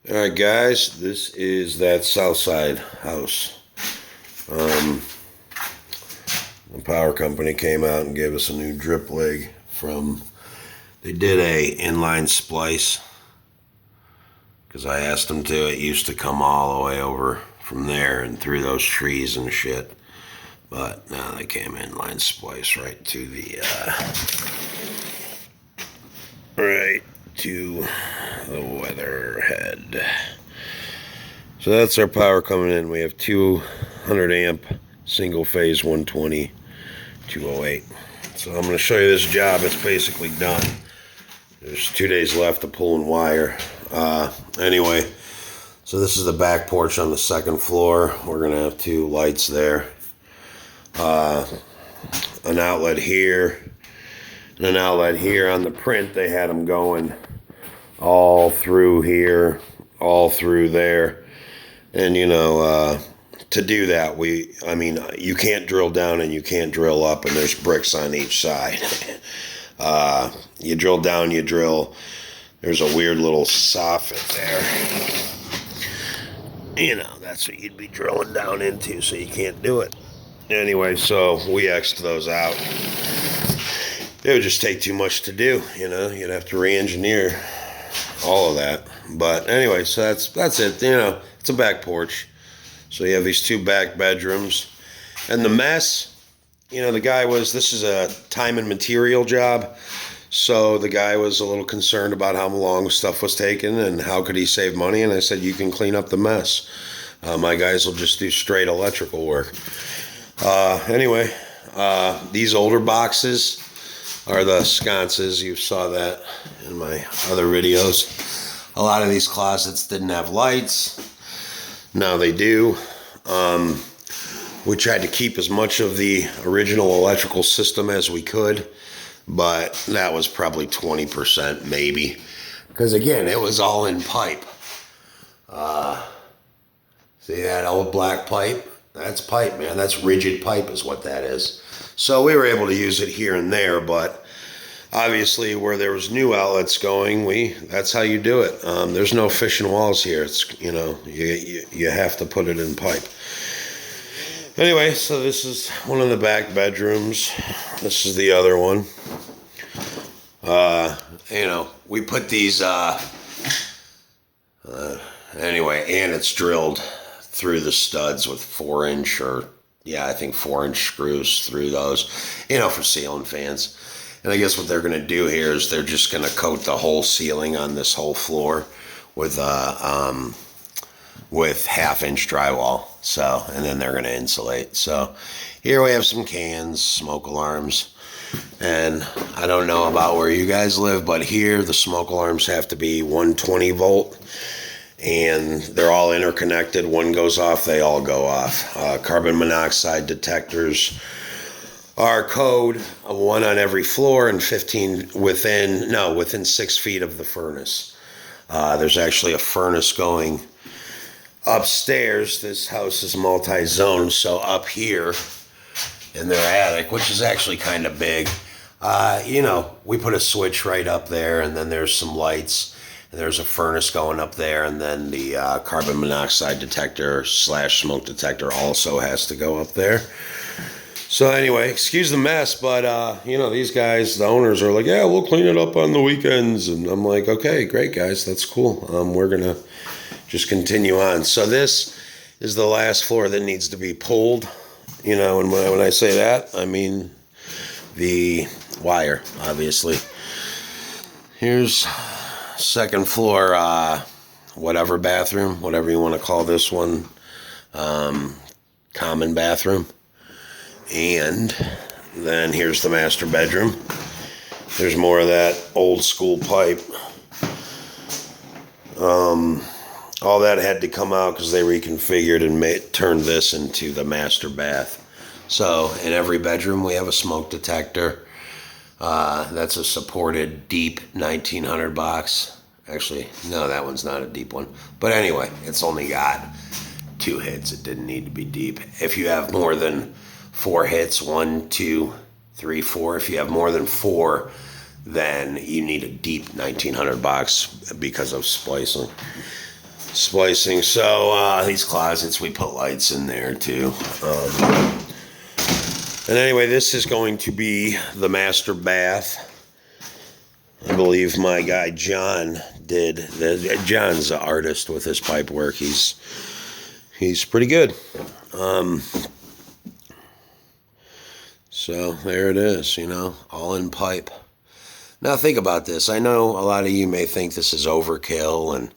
Alright guys, this is that Southside house. The power company came out and gave us a new drip leg they did a inline splice because I asked them to. It used to come all the way over from there and through those trees and shit. But now they came inline splice right to the weatherhead. So that's our power coming in. We have 200 amp single phase 120 208. So I'm going to show you this job. It's basically done. There's 2 days left of pulling wire. Anyway, so this is the back porch on the second floor. We're going to have 2 lights there. An outlet here and an outlet here. On the print they had them going all through here, all through there. And to do that, you can't drill down and you can't drill up, and there's bricks on each side. You drill down, you drill. There's a weird little soffit there. That's what you'd be drilling down into, so you can't do it. Anyway, so we X'd those out. It would just take too much to do, You'd have to re-engineer all of that. But anyway, so that's it. It's a back porch. So you have these 2 back bedrooms. And the mess, this is a time and material job. So the guy was a little concerned about how long stuff was taken and how could he save money. And I said, you can clean up the mess. My guys will just do straight electrical work. Anyway, these older boxes are the sconces. You saw that in my other videos. A lot of these closets didn't have lights. Now they do. We tried to keep as much of the original electrical system as we could, but that was probably 20% maybe. Because again, it was all in pipe. See that old black pipe? That's pipe, man. That's rigid pipe is what that is. So we were able to use it here and there, but obviously where there was new outlets going, that's how you do it. There's no fishing walls here. It's, you have to put it in pipe. Anyway, so this is one of the back bedrooms. This is the other one. We put these, anyway, and it's drilled through the studs with 4-inch or, I think 4-inch screws through those, for ceiling fans. And I guess what they're going to do here is they're just going to coat the whole ceiling on this whole floor with 1/2-inch drywall. So, and then they're going to insulate. So here we have some cans, smoke alarms. And I don't know about where you guys live, but here the smoke alarms have to be 120 volt. And they're all interconnected. One goes off, they all go off. Carbon monoxide detectors are code, 1 on every floor and 15 within 6 feet of the furnace. There's actually a furnace going upstairs. This house is multi-zoned, so up here in their attic, which is actually kind of big, we put a switch right up there, and then there's some lights. And there's a furnace going up there, and then the carbon monoxide detector / smoke detector also has to go up there. So anyway, excuse the mess, but these guys, the owners are like, yeah, we'll clean it up on the weekends. And I'm like, okay, great guys, that's cool. We're going to just continue on. So this is the last floor that needs to be pulled. And when I say that, I mean the wire, obviously. Here's second floor, whatever bathroom, whatever you want to call this one, common bathroom. And then here's the master bedroom. There's more of that old school pipe. All that had to come out because they reconfigured and turned this into the master bath. So in every bedroom we have a smoke detector. That's a supported deep 1900 box. Actually, no, that one's not a deep one. But anyway, it's only got 2 hits. It didn't need to be deep. If you have more than 4 hits, 1, 2, 3, 4. If you have more than 4, then you need a deep 1900 box because of splicing. splicing. So these closets, we put lights in there too. And anyway, this is going to be the master bath. I believe my guy John did. John's an artist with his pipe work. He's pretty good. So there it is, all in pipe. Now think about this. I know a lot of you may think this is overkill and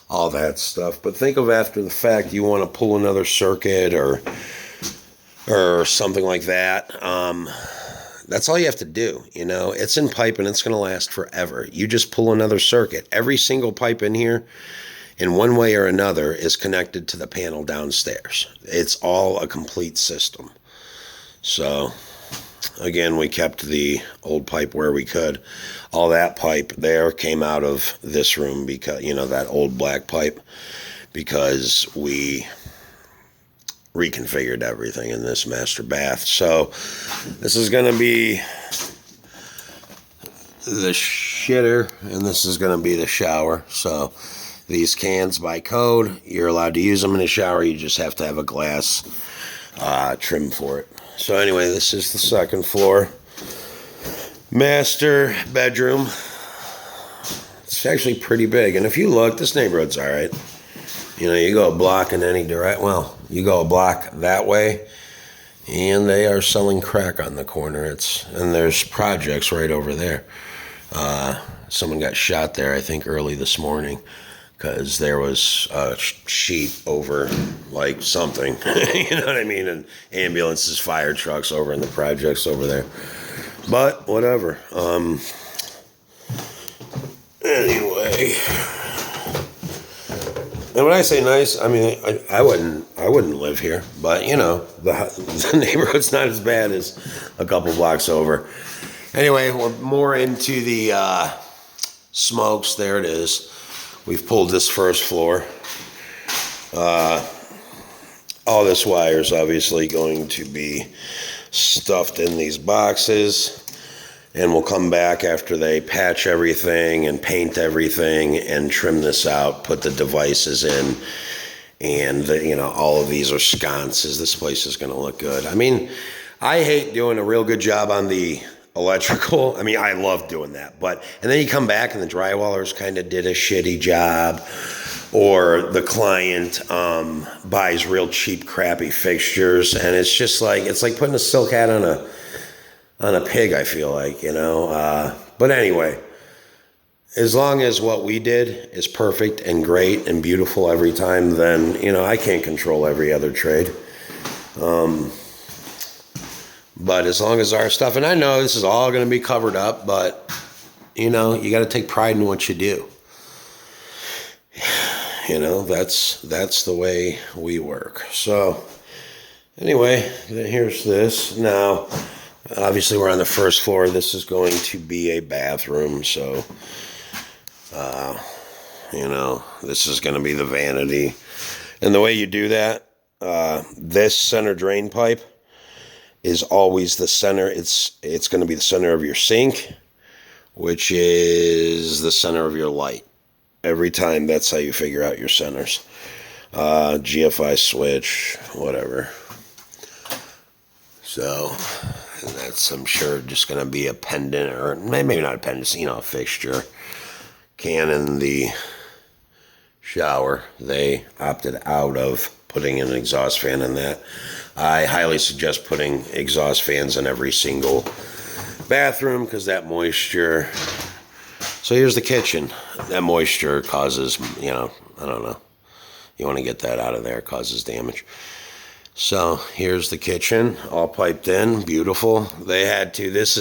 all that stuff, but think of after the fact you want to pull another circuit or something like that. That's all you have to do. It's in pipe and it's going to last forever. You just pull another circuit. Every single pipe in here, in one way or another, is connected to the panel downstairs. It's all a complete system. So again, we kept the old pipe where we could. All that pipe there came out of this room because, that old black pipe, because we reconfigured everything in this master bath. So this is going to be the shitter and this is going to be the shower. So these cans by code, you're allowed to use them in the shower. You just have to have a glass trim for it. So anyway, this is the second floor. Master bedroom. It's actually pretty big. And if you look, this neighborhood's all right. You go a block in any direction. Well, you go a block that way, and they are selling crack on the corner. And there's projects right over there. Someone got shot there, I think, early this morning because there was a sheet over, like, something. You know what I mean? And ambulances, fire trucks over in the projects over there. But whatever. Anyway. And when I say nice, I mean I wouldn't live here, but the neighborhood's not as bad as a couple blocks over. Anyway, we're more into the smokes. There it is. We've pulled this first floor. All this wire is obviously going to be stuffed in these boxes. And we'll come back after they patch everything and paint everything and trim this out, put the devices in. And, all of these are sconces. This place is going to look good. I mean, I hate doing a real good job on the electrical. I mean, I love doing that. And then you come back and the drywallers kind of did a shitty job. Or the client buys real cheap, crappy fixtures. And it's just like, it's like putting a silk hat on a pig, I feel like, But anyway, as long as what we did is perfect and great and beautiful every time, then, I can't control every other trade. But as long as our stuff, and I know this is all going to be covered up, but, you got to take pride in what you do. That's the way we work. So anyway, here's this. Now, obviously, we're on the first floor. This is going to be a bathroom, so, this is going to be the vanity. And the way you do that, this center drain pipe is always the center. It's going to be the center of your sink, which is the center of your light. Every time, that's how you figure out your centers. GFI switch, whatever. So that's, I'm sure, just going to be a pendant, or maybe not a pendant, a fixture. Can in the shower. They opted out of putting an exhaust fan in that. I highly suggest putting exhaust fans in every single bathroom because that moisture. So here's the kitchen. That moisture causes, I don't know. You want to get that out of there. It causes damage. So here's the kitchen, all piped in, beautiful. They had to, this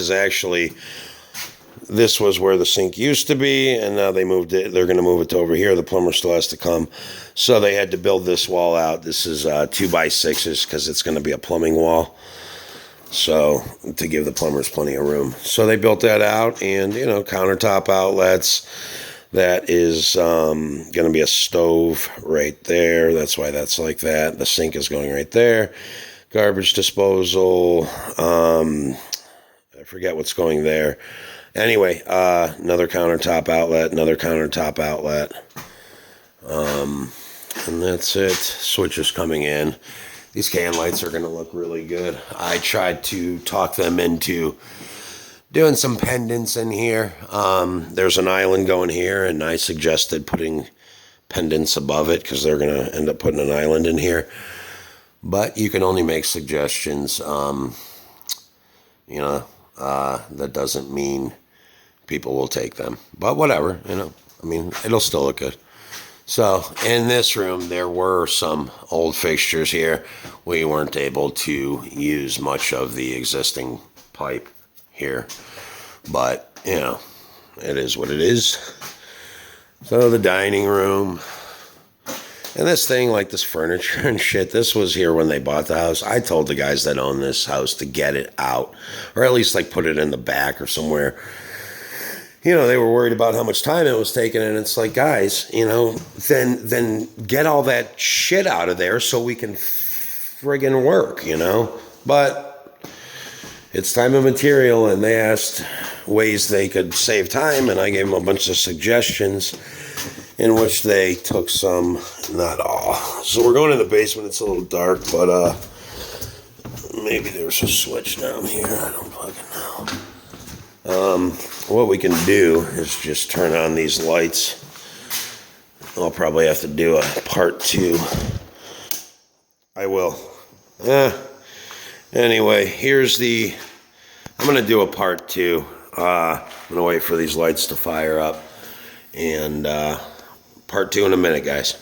was where the sink used to be, and now they moved it. They're going to move it to over here. The plumber still has to come. So they had to build this wall out. This is 2x6s because it's going to be a plumbing wall. So to give the plumbers plenty of room. So they built that out, and, countertop outlets. That is going to be a stove right there. That's why that's like that. The sink is going right there. Garbage disposal. I forget what's going there. Anyway, another countertop outlet, another countertop outlet. And that's it. Switch is coming in. These can lights are going to look really good. I tried to talk them into doing some pendants in here. There's an island going here, and I suggested putting pendants above it because they're going to end up putting an island in here. But you can only make suggestions. That doesn't mean people will take them. But whatever, I mean, it'll still look good. So in this room, there were some old fixtures here. We weren't able to use much of the existing pipe here. But, it is what it is. So the dining room. And this thing, like this furniture and shit, this was here when they bought the house. I told the guys that own this house to get it out. Or at least, like, put it in the back or somewhere. They were worried about how much time it was taking, and it's like, guys, then get all that shit out of there so we can friggin' work, But it's time and material, and they asked ways they could save time, and I gave them a bunch of suggestions in which they took some, not all. So we're going in the basement. It's a little dark, but maybe there's a switch down here. I don't fucking know. What we can do is just turn on these lights. I'll probably have to do a part 2. I will. Anyway, I'm going to do a part 2. I'm going to wait for these lights to fire up. And part 2 in a minute, guys.